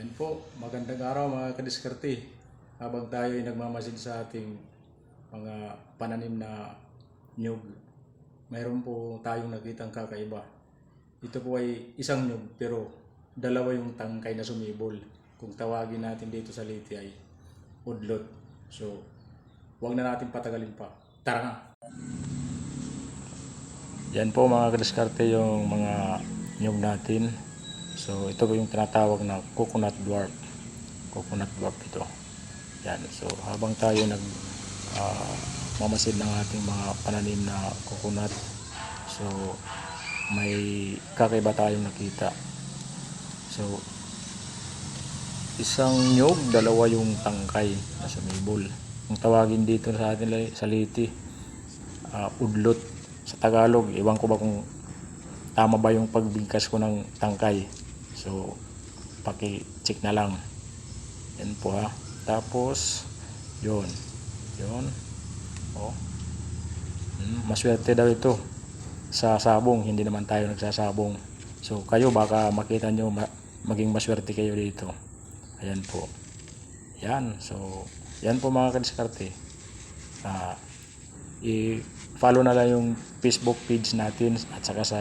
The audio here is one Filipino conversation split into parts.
Ayan po, magandang araw mga kadiskarte. Habang tayo ay nagmamasid sa ating mga pananim na nyug, mayroon po tayong nakitang kakaiba. Ito po ay isang nyug pero dalawa yung tangkay na sumibol. Kung tawagin natin dito sa Leyte ay udlot. So, huwag na natin patagalin pa. Tara na! Yan po mga kadiskarte yung mga nyug natin. So ito po yung tinatawag na coconut dwarf. Coconut dwarf ito. Yan. So habang tayo mamasid ng ating mga pananim na coconut, so may kakaiba tayong nakita. So isang nyug, dalawa yung tangkay na sumibol. Kung tawagin dito sa atin sa Leyte, udlot sa Tagalog. Ewan ko ba kung tama ba yung pagbigkas ko ng tangkay. So paki-check na lang. Yan po ha. Tapos yun. Oh. Maswerte daw ito sa sabong, hindi naman tayo nagsasabong. So kayo baka makita nyo maging maswerte kayo dito. Ayan po. Yan. So yan po mga kadiskarte. I-follow na lang yung Facebook page natin at saka sa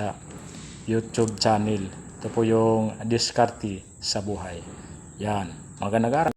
YouTube channel. Ito po yung Diskarte sa Buhay. Yan. Magandang araw.